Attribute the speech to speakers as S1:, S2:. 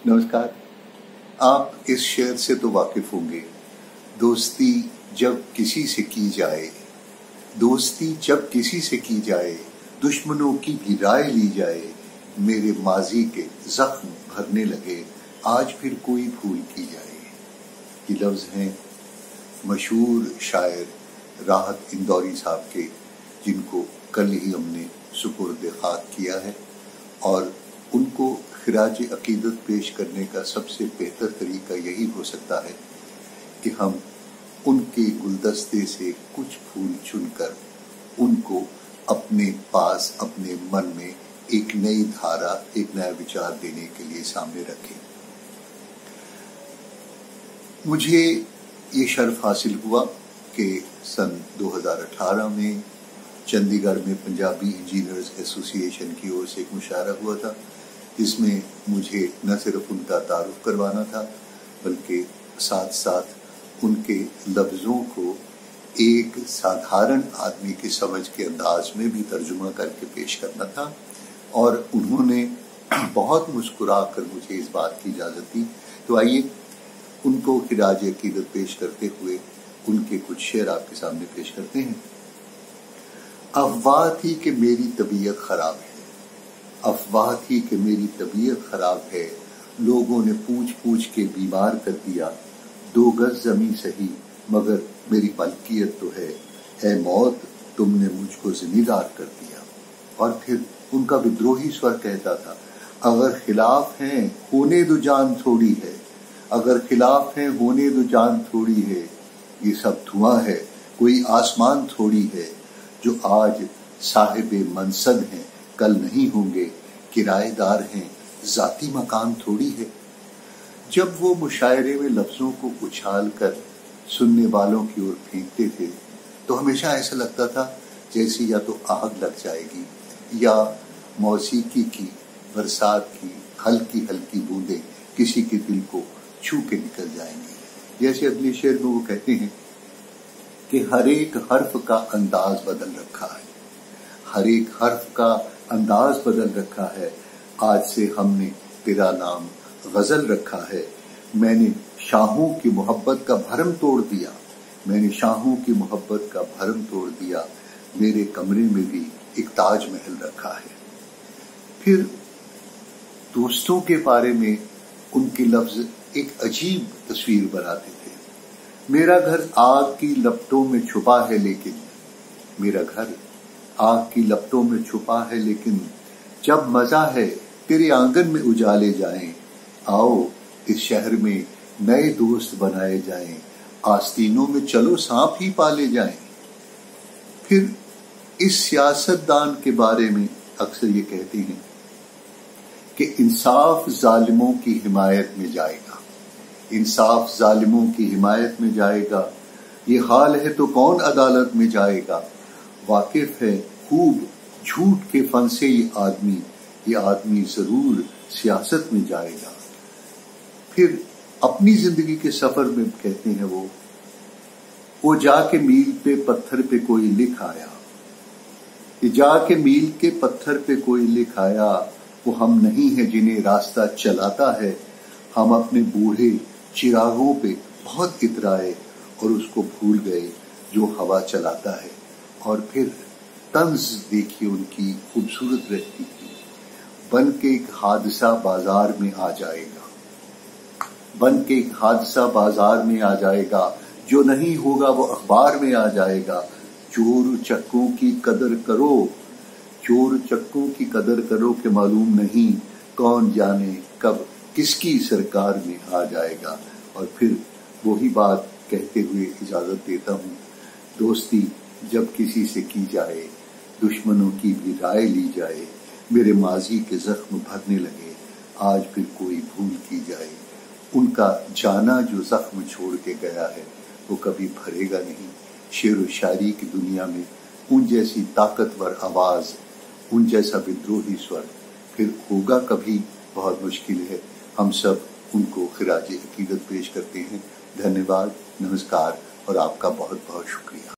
S1: नमस्कार। आप इस शेर से तो वाकिफ होंगे, दोस्ती जब किसी से की जाए, दोस्ती जब किसी से की जाए, दुश्मनों की भी राय ली जाए, मेरे माजी के जख्म भरने लगे, आज फिर कोई भूल की जाए। ये लफ्ज़ हैं मशहूर शायर राहत इंदौरी साहब के, जिनको कल ही हमने सुपुर्द खाक किया है, और उनको खिराज अकीदत पेश करने का सबसे बेहतर तरीका यही हो सकता है कि हम उनके गुलदस्ते से कुछ फूल चुनकर उनको अपने पास, अपने मन में एक नई धारा, एक नया विचार देने के लिए सामने रखें। मुझे ये शर्फ हासिल हुआ कि सन 2018 में चंडीगढ़ में पंजाबी इंजीनियर्स एसोसिएशन की ओर से एक मुशायरा हुआ था, जिसमें मुझे न सिर्फ उनका तारुफ करवाना था बल्कि साथ साथ उनके लफ्ज़ों को एक साधारण आदमी की समझ के अंदाज में भी तर्जुमा करके पेश करना था। और उन्होंने बहुत मुस्कुरा कर मुझे इस बात की इजाज़त दी। तो आइए उनको खिराज अकीदत पेश करते हुए उनके कुछ शेर आपके सामने पेश करते हैं। अफवाह थी कि मेरी तबीयत खराब है, अफवाह थी कि मेरी तबीयत खराब है, लोगों ने पूछ पूछ के बीमार कर दिया, 2 गज ज़मीं सही मगर मेरी मलकियत तो है मौत तुमने मुझको ज़िम्मेदार कर दिया। और फिर उनका विद्रोही स्वर कहता था, अगर खिलाफ हैं होने दो जान थोड़ी है, अगर खिलाफ हैं होने दो जान थोड़ी है, ये सब धुआं है कोई आसमान थोड़ी है, जो आज साहिबे मनसब हैं कल नहीं होंगे, किराएदार हैं जाती मकान थोड़ी है। जब वो मुशायरे में लफ्ज़ों को उछाल कर सुनने वालों की ओर फेंकते थे तो हमेशा ऐसा लगता था जैसे या तो आग लग जाएगी या मौसीकी की बरसात की हल्की हल्की बूंदें किसी के दिल को छू के निकल जाएंगी। जैसे अगले शेर में वो कहते हैं कि हर एक हर्फ का अंदाज बदल रखा है, हर एक हर्फ का अंदाज बदल रखा है, आज से हमने तेरा नाम गजल रखा है। मैंने शाहों की मोहब्बत का भरम तोड़ दिया, मैंने शाहों की मोहब्बत का भरम तोड़ दिया, मेरे कमरे में भी एक ताजमहल रखा है। फिर दोस्तों के बारे में उनके लफ्ज एक अजीब तस्वीर बनाते थे। मेरा घर आग की लपटों में छुपा है लेकिन, मेरा घर आग की लपटों में छुपा है लेकिन, जब मजा है तेरे आंगन में उजाले जाएं, आओ इस शहर में नए दोस्त बनाए जाएं, आस्तीनों में चलो सांप ही पाले जाएं। फिर इस सियासतदान के बारे में अक्सर ये कहते हैं कि इंसाफ जालिमों की हिमायत में जाएगा, इंसाफ जालिमों की हिमायत में जाएगा, ये हाल है तो कौन अदालत में जाएगा, वाकिफ है खूब झूठ के फन से ये आदमी जरूर सियासत में जाएगा। फिर अपनी जिंदगी के सफर में कहते हैं वो जाके मील पे पत्थर पे कोई लिख आया, ये जाके मील के पत्थर पे कोई लिख आया, वो हम नहीं है जिन्हें रास्ता चलाता है, हम अपने बूढ़े चिरागों पे बहुत इतराए और उसको भूल गए जो हवा चलाता है। और फिर तंज देखिए उनकी खूबसूरत रहती थी, बन के एक हादसा बाजार में आ जाएगा, बन के एक हादसा बाजार में आ जाएगा, जो नहीं होगा वो अखबार में आ जाएगा, चोर चक्कों की कदर करो, चोर चक्कों की कदर करो कि मालूम नहीं कौन जाने कब किसकी सरकार में आ जाएगा। और फिर वही बात कहते हुए इजाजत देता हूँ, दोस्ती जब किसी से की जाए, दुश्मनों की भी राय ली जाए, मेरे माजी के जख्म भरने लगे, आज फिर कोई भूल की जाए। उनका जाना जो जख्म छोड़ के गया है वो कभी भरेगा नहीं। शेर व शायरी की दुनिया में उन जैसी ताकतवर आवाज, उन जैसा विद्रोही स्वर फिर होगा कभी, बहुत मुश्किल है। हम सब उनको खिराज अकीदत पेश करते हैं। धन्यवाद, नमस्कार और आपका बहुत बहुत शुक्रिया।